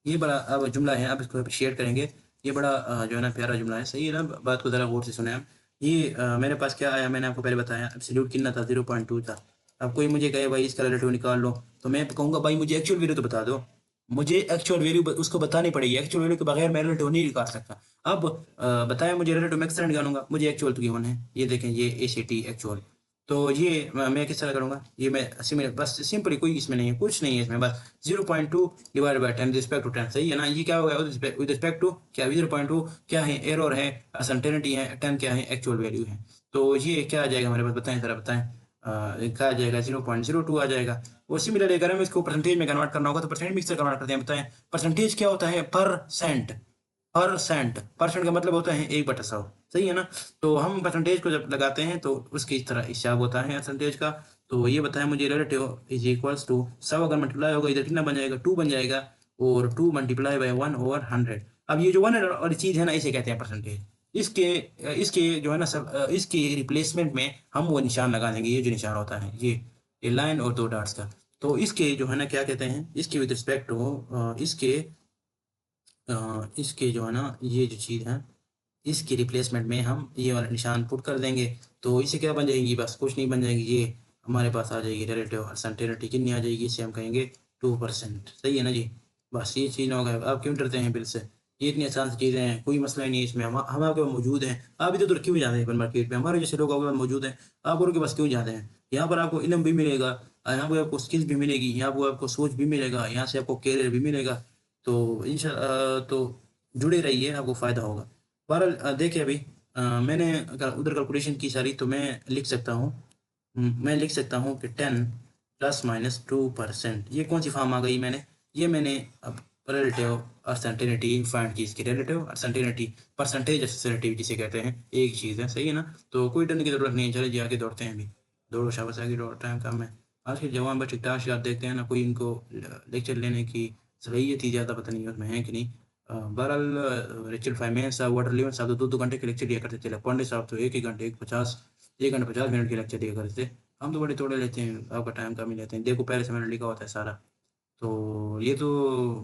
ये बड़ा अब जुमला है, आप इसको अप्रिशिएट करेंगे। ये बड़ा जो है ना प्यारा जुमला है, सही है ना। बात को ज़रा गौर से सुने आप। ये मेरे पास क्या आया, मैंने आपको पहले बताया एब्सोल्यूट कितना था, 0.2 था। अब कोई मुझे कहे भाई इसका रिलेटिव निकाल लो, तो मैं कहूँगा भाई मुझे एक्चुअल वैल्यू तो बता दो, मुझे एक्चुअल वैल्यू उसको बतानी पड़ेगी। एक्चुअल वैल्यू के बगैर मैं रिलेटिव नहीं निकाल सकता। अब बताया मुझे रिलेटिव मैं किस तरह निकालूंगा, मुझे एक्चुअल तो गिवन है, ये देखें ये ACT एक्चुअल। तो ये मैं किस तरह करूँगा, ये मैं सिमिलर बस सिंपली, कोई इसमें नहीं है, कुछ नहीं है इसमें, बस 0.2 डिवाइड बाई 10 रिस्पेक्ट टू 10, सही है ना। ये क्या होगा विद रिस्पेक्ट टू क्या, 0.2 क्या है, एरर है, अनसर्टेनिटी है, 10 क्या है, एक्चुअल वैल्यू है। तो ये क्या आ जाएगा हमारे पास, बताएं ज़रा बताएं। क्या आ जाएगा, 0.02 आ जाएगा। और सिमिलर अगर हमें इसको परसेंटेज में कन्वर्ट करना होगा तो परसेंटेज मिक्सर कन्वर्ट करते हैं, बताएं परसेंटेज क्या होता है, परसेंट। परसेंट का मतलब होता है 1/100, सही है ना। तो हम परसेंटेज को जब लगाते हैं तो उसकी इस तरह हिसाब होता है परसेंटेज का। तो ये बताया मुझे रिलेटिव इज इक्वल्स टू, सब अगर मल्टीप्लाई होगा इधर कितना बन जाएगा, 2 बन जाएगा, और 2 मल्टीप्लाई बाय 1/100। अब ये जो 1 वाली चीज़ है ना, इसे कहते हैं परसेंटेज। इसके इसके जो है ना सब इसके रिप्लेसमेंट में हम वो निशान लगा देंगे, ये जो निशान होता है, ये लाइन और 2 डॉट्स का। तो इसके जो है ना क्या कहते हैं, इसके विद रिस्पेक्ट टू इसके जो है ना ये जो चीज़ है, इसकी रिप्लेसमेंट में हम ये वाला निशान पुट कर देंगे। तो इसे क्या बन जाएगी, बस कुछ नहीं बन जाएगी, ये हमारे पास आ जाएगी रिलेटिव अनसर्टेनिटी कितनी आ जाएगी, इसे हम कहेंगे 2%। सही है ना जी, बस ये चीज़ होगा। आप क्यों डरते हैं बिल से, ये इतनी आसान सी चीज़ें हैं, कोई मसला ही नहीं है इसमें। हम आपके पास मौजूद हैं, आप इधर उधर क्यों जाते हैं मार्केट में, हमारे जैसे लोग आपके पास मौजूद हैं, आप उनके पास क्यों जाते हैं। यहाँ पर आपको इल्म भी मिलेगा, यहाँ पर आपको स्किल्स भी मिलेगी, यहाँ पर आपको सोच भी मिलेगा, यहाँ से आपको कैरियर भी मिलेगा। तो तो जुड़े रहिए, आपको फ़ायदा होगा। बहरहाल देखिए अभी मैंने अगर उधर कैलकुलेशन की सारी, तो मैं लिख सकता हूँ, मैं लिख सकता हूँ कि 10 ± 2%। ये कौन सी फॉर्म आ गई, मैंने अब रिलेटिव अनसर्टेनिटी फाइंड की, इसकी रिलेटिव अनसर्टेनिटी, परसेंटेज अनसर्टेनिटी जिसे कहते हैं, एक चीज़ है। सही है ना, तो कोई डरने की ज़रूरत नहीं है। चले जी आगे दौड़ते हैं, अभी दौड़ो, शाबाश, आगे दौड़, टाइम कम है। आज के जवान बच्चे टाश याद देखते हैं ना, कोई इनको लेक्चर लेने की सलाहियत ही ज़्यादा पता नहीं उसमें है कि नहीं। बहरहाल रिचर्ड फाइमेंस साहब, वाटर लेवन साहब तो 2-2 घंटे के लेक्चर दिया करते थे, पंडित साहब तो 1 घंटे 1 घंटे 50 मिनट के लेक्चर दिया करते थे। हम तो बड़े थोड़े लेते हैं, आपका टाइम कम ही लेते हैं। देखो पहले से मैंने लिखा होता है सारा। तो ये तो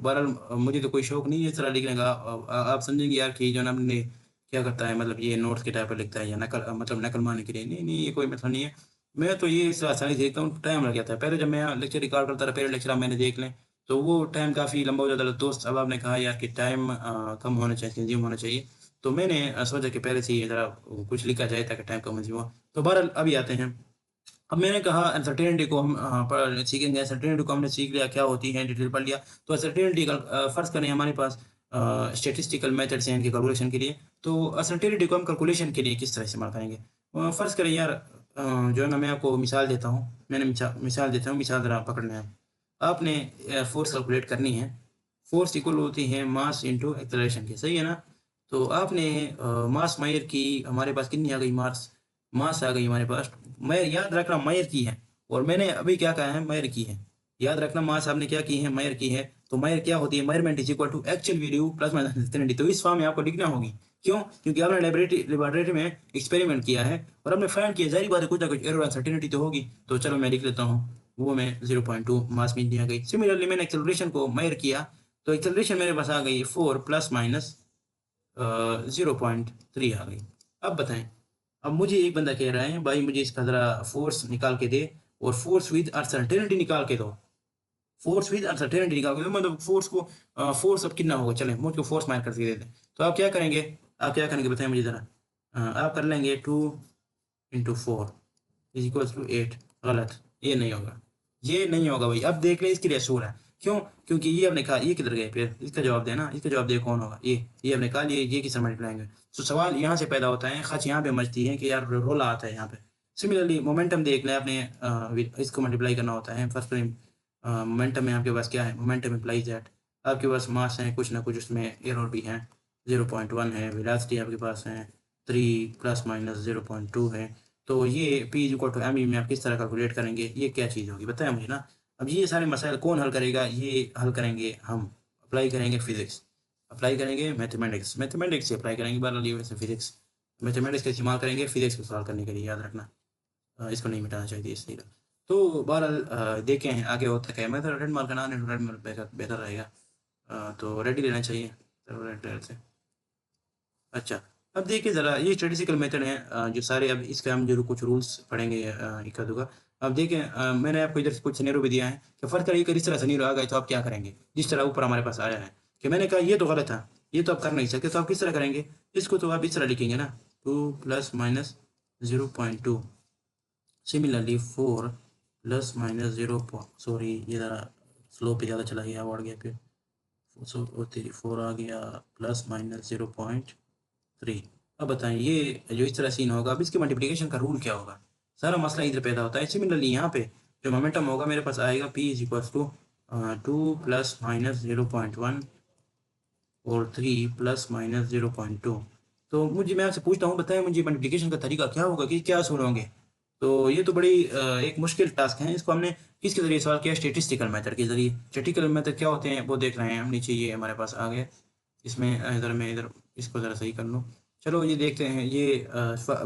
बहरहाल मुझे तो कोई शौक नहीं है इस तरह लिखने का। आप समझेंगे यार कि जो ना हमने क्या करता है, मतलब ये नोट्स के टाइप पर लिखता है या नकल, मतलब नकल मारने के लिए। नहीं नहीं, ये कोई मतलब नहीं है। मैं तो ये इस आसानी से देखता हूँ, टाइम लग जाता है। पहले जब मैं लेक्चर रिकॉर्ड करता था, पहले लेक्चर आप मैंने देख लें, तो वो टाइम काफ़ी लंबा हो जाता था। दोस्त अब आपने कहा यार कि टाइम कम होना चाहिए, कंज्यूम होना चाहिए, तो मैंने सोचा कि पहले से ही ज़रा कुछ लिखा जाए ताकि टाइम कम कंज्यूम हो। तो बहरहाल अभी आते हैं। अब मैंने कहा अनसर्टेनिटी को हम पर सीखेंगे। अनसर्टेनिटी को हमने सीख लिया क्या होती है, डिटेल पढ़ लिया। तो अनसर्टेनिटी का फ़र्ज़ करें हमारे पास स्टैटिस्टिकल मेथड्स हैं इनके कैलकुलेशन के लिए। तो अनसर्टेनिटी को हम कैलकुलेशन के लिए किस तरह इस्तेमाल करेंगे। फ़र्ज़ करें यार जो है ना, मैं आपको मिसाल देता हूँ, मैंने मिसाल देता हूँ, मिसाल ज़रा पकड़ लें आप। आपने फ़ोर्स कैलकुलेट करनी है। फ़ोर्स इक्वल होती है मास इंटू एक्सेलरेशन के, सही है ना। तो आपने मास मायर की, हमारे पास कितनी आ गई, मास मास आ गई हमारे पास। मैं याद रखना मायर की है, और मैंने अभी क्या कहा है, मायर की है। याद रखना मास आपने क्या की है, मायर की है। तो मायर क्या होती है, measurement is equal to actual value plus minus uncertainty. तो इस फॉर्म में आपको लिखना होगी। क्यों, क्योंकि आपने लेबोरेटरी में एक्सपेरिमेंट किया है और आपने फाइंड किया, जाहिर बात है कुछ ना कुछ एरर अनसर्टेनिटी तो होगी। तो चलो मैं लिख लेता हूँ, वो मैं 0.2 मास में दी गई। सिमिलरली मैंने एक्सेलरेशन को मायर किया, तो एक्सेलरेशन मेरे पास आ गई 4 प्लस माइनस 0.3 आ गई। अब बताएं, अब मुझे एक बंदा कह रहा है भाई मुझे इसका ज़रा फोर्स निकाल के दे, और फोर्स विद अनसर्टेनिटी निकाल के दो। फोर्स विद अनसर्टेनिटी निकाल के दो, मतलब फोर्स को फोर्स अब कितना होगा, चले मुझको फोर्स मार करके दे दें। तो आप क्या करेंगे, बताएं मुझे ज़रा। आप कर लेंगे 2 × 4 इज इक्वल टू 8। गलत, ये नहीं होगा, ये नहीं होगा भाई। अब देख लें इसके लिए असूल है। क्यों, क्योंकि ये आपने कहा, ये किधर गए, फिर इसका जवाब देना, इसका जवाब दे कौन होगा, ये आपने कहा, ये किस मल्टीप्लाएंगे। तो सवाल यहाँ से पैदा होता है, खच यहाँ पे मचती है कि यार रोला आता है यहाँ पे। सिमिलरली मोमेंटम देख लें आपने, इसको मल्टीप्लाई करना होता है। फर्स्ट टाइम मोमेंटम में आपके पास क्या है, मोमेंटम इम्प्लाइज दैट आपके पास मास है, कुछ ना कुछ उसमें एरर भी है, 0.1 है। वेलोसिटी आपके पास है 3 प्लस माइनस 0.2 है। तो ये P equal to M E में आप किस तरह कैलकुलेट करेंगे, ये क्या चीज़ होगी, बताया मुझे ना। अब ये सारे मसाइल कौन हल करेगा, ये हल करेंगे हम, अप्लाई करेंगे फिजिक्स, अप्लाई करेंगे मैथमेटिक्स से अप्लाई करेंगे। बहरहाल ये वैसे फिजिक्स मैथमेटिक्स का इस्तेमाल करेंगे फिजिक्स को सॉल्व करने के लिए, याद रखना। इसको नहीं मिटाना चाहिए इसलिए। तो बहरहाल देखें हैं आगे होता क्या है। मैं तो रेड मार्क ना, रेड मार्क बेहतर रहेगा। तो रेडी लेना चाहिए, तो रेड से। अच्छा, अब देखिए ज़रा, ये स्टैटिस्टिकल मेथड है जो सारे, अब इसका हम जो कुछ रूल्स पढ़ेंगे इक्का दुक्का। अब देखें मैंने आपको इधर से कुछ सिनेरियो भी दिया है कि फ़र्क करिए, अगर इस तरह सिनेरियो आ गए तो आप क्या करेंगे। जिस तरह ऊपर हमारे पास आया है कि मैंने कहा ये तो गलत था, ये तो आप कर नहीं सकते, तो आप किस तरह करेंगे इसको, तो आप इस तरह लिखेंगे ना, 2 plus minus 0.2। Similarly 4 plus minus 0, sorry ये ज़रा स्लो पे ज़्यादा चला गया, बढ़ गया फिर। 4 आ गया प्लस माइनस 0.3। अब बताएं ये जो इस तरह सीन होगा, अब इसके मल्टीप्लिकेशन का रूल क्या होगा, सारा मसला इधर पैदा होता है। सिमिलरली यहाँ पे जो मोमेंटम होगा मेरे पास आएगा P is equal to 2 plus minus 0.1 और 3 प्लस माइनस 0.2। तो मुझे, मैं आपसे पूछता हूँ, बताएं मुझे मल्टीप्लिकेशन का तरीका क्या होगा, कि क्या असूल होंगे। तो ये तो बड़ी एक मुश्किल टास्क है। इसको हमने किसके ज़रिए सॉल्व किया? स्टैटिस्टिकल मेथड के ज़रिए। स्टैटिस्टिकल मेथड क्या होते हैं वो देख रहे हैं हम नीचे, ये हमारे पास आ गए। इसमें इधर मैं इधर इसको ज़रा सही कर लूँ। चलो ये देखते हैं, ये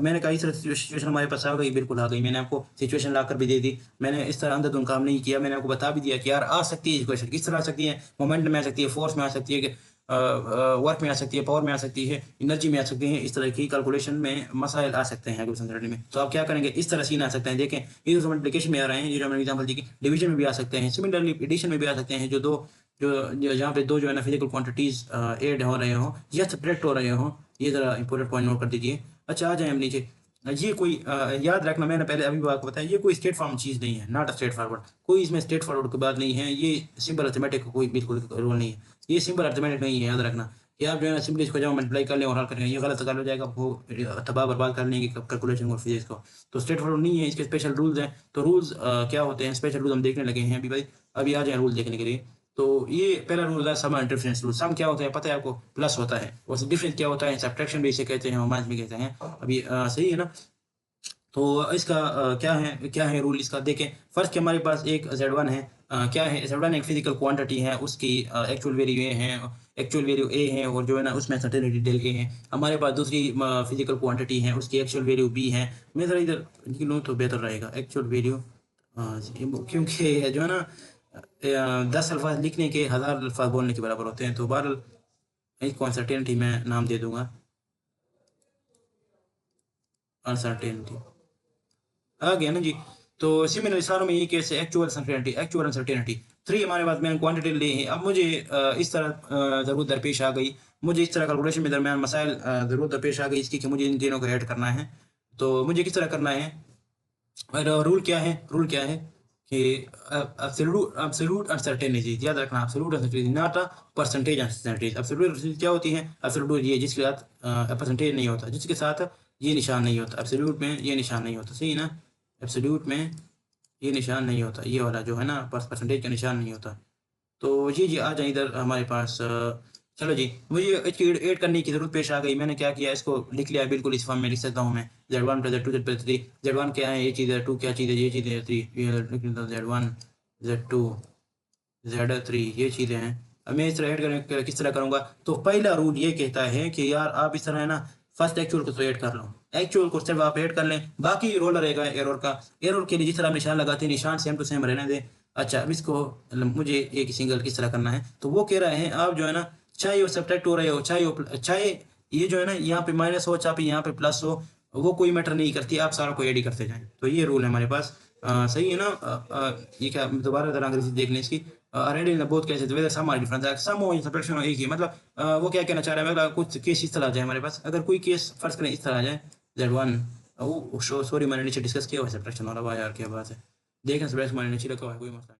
मैंने कहा इस तरह सिचुएशन हमारे पास आ गई, बिल्कुल आ गई। मैंने आपको सिचुएशन ला कर भी दे दी। मैंने इस तरह अंधाधुंध काम नहीं किया, मैंने आपको बता भी दिया कि यार आ सकती है सिचुएशन, किस तरह आ सकती है, मोमेंट में आ सकती है, फोर्स में आ सकती है, वर्क में आ सकती है, पावर में आ सकती है, एनर्जी में आ सकती है। इस तरह की कैलकुलेशन में मसाइल आ सकते हैं क्वेश्चन थ्योरी में। तो आप क्या करेंगे, इस तरह सीन आ सकते हैं। देखें ये जो मल्टीप्लिकेशन में आ रहे हैं, ये जो मैंने एग्जांपल दी कि डिवीजन में भी आ सकते हैं, सिमिलरली एडिशन में भी आ सकते हैं। जहाँ पे दो जो है ना फिजिकल क्वांटिटीज ऐड हो रहे हों या सब्ट्रैक्ट हो रहे हों, ये ज़रा इंपॉर्टेंट पॉइंट नोट कर दीजिए। अच्छा आ जाए हम नीचे। ये कोई याद रखना, मैंने पहले अभी आपको बताया, ये कोई स्ट्रेट फॉर्म चीज़ नहीं है, नॉट अ स्ट्रेट फॉरवर्ड। कोई इसमें स्ट्रेट फॉरवर्ड की बात नहीं है। ये सिंपल अर्थमेटिक का कोई बिल्कुल रोल नहीं है। ये सिंपल अर्थमेटिक नहीं है, याद रखना कि आप जो है ना सिंपली इसको जब मल्टीप्लाई कर लें और हल करें, ये गलत हो जाएगा, वो तबाह बर्बाद कर लेंगे कैलकुलेशन और फिजिक्स को। तो स्ट्रेट फॉरवर्ड नहीं है, इसके स्पेशल रूल्स हैं। तो रूल्स क्या होते हैं, स्पेशल रूल हम देखने लगे हैं अभी भाई। अभी आ जाए रूल देखने के लिए। तो ये पहला रूल है सम एंड डिफरेंस रूल। सम क्या होता है पता है आपको? प्लस होता है। और डिफरेंस क्या होता है? सब्ट्रैक्शन भी इसे कहते हैं और माइनस भी कहते हैं। अभी सही है ना? तो इसका क्या है रूल इसका? देखें फर्स्ट कि हमारे पास एक Z1 है। क्या है Z1? एक फिजिकल क्वांटिटी है, उसकी एक्चुअल वैल्यू ए है, एक्चुअल वैल्यू ए है, और जो है ना उसमें सर्टेनिटी डेल ए है। हमारे पास दूसरी फिजिकल क्वांटिटी है, उसकी एक्चुअल वैल्यू बी है। मैं ज़रा इधर लूँ तो बेहतर रहेगा, एक्चुअल वैल्यू। क्योंकि जो है ना 10 अल्फाज लिखने के 1000 अल्फाज बोलने के बराबर होते हैं। तो बहरहाल इसको अनसर्टेनिटी मैं नाम दे दूंगा, अनसर्टेनिटी। आ गया ना जी? तो सिमिलर इशारों में ये केस है, एक्चुअल अनसर्टेनिटी। 3 हमारे पास मैंने क्वांटिटी ली है। अब मुझे इस तरह ज़रूरत दरपेश आ गई, मुझे इस तरह कैलकुलेशन में दरमियान मसाइल ज़रूरत दरपेश आ गई इसकी कि मुझे इन तीनों को ऐड करना है। तो मुझे किस तरह करना है? और रूल क्या है? रूल क्या है कि एब्सोल्यूट अनसर्टेनिटी, याद रखना, absolute uncertainty not a percentage uncertainty. Absolute क्या होती है? एब्सोल्यूट ये जिसके साथ परसेंटेज नहीं होता, जिसके साथ ये निशान नहीं होता। एब्सोल्यूट में ये निशान नहीं होता, सही है ना? एब्सोल्यूट में ये निशान नहीं होता, ये वाला जो है ना परसेंटेज का निशान नहीं होता। तो जी आ जाए इधर हमारे पास। चलो जी, मुझे इसकी ऐड करने की जरूरत पेश आ गई। मैंने क्या किया, इसको लिख लिया, बिल्कुल इस फॉर्म में लिख सकता हूँ मैं। Z1 plus Z2 Z+3। Z1 क्या है? ये चीज़ है। 2 क्या चीज़ है? ये चीज़ है। 3 Z1 Z2 Z3 ये चीज़ें हैं। अब मैं इस तरह ऐड करने किस तरह करूँगा? तो पहला रूल ये कहता है कि यार आप इस तरह है ना, फर्स्ट एक्चुअल को तो ऐड कर लो, एक्चुअल को सिर्फ आप ऐड कर लें, बाकी रोल रहेगा एरर का। एरर के लिए जिस तरह आप निशान लगाते हैं, निशान सेम टू सेम रहने दें। अच्छा अब इसको मुझे एक सिंगल किस तरह करना है? तो वो कह रहा है आप जो है ना, चाहे वो सब्ट्रैक्ट हो रहे हो, चाहे ये जो है ना यहाँ पे माइनस हो, चाहे यहाँ पे प्लस हो, वो कोई मैटर नहीं करती, आप सारों को ऐड ही करते जाएं। तो ये रूल है हमारे पास। सही है ना? ये क्या, दोबारा जरा अंग्रेजी देख लें इसकी। Already both cases whether sum are different, sum हो या सब्ट्रैक्शन हो, एक ही मतलब। वो क्या कहना चाह रहा है, मतलब कुछ केस इस तरह आ जाए हमारे पास। अगर कोई केस फर्ज करें इस तरह आ जाए, Z1 सॉरी मैंने नीचे डिस्कस किया हुआ है सब्ट्रैक्शन वाला, वाह यार क्या बात है। देखें सब्ट्रैक्शन मैंने नीचे रखा हुआ है, कोई मसला नहीं।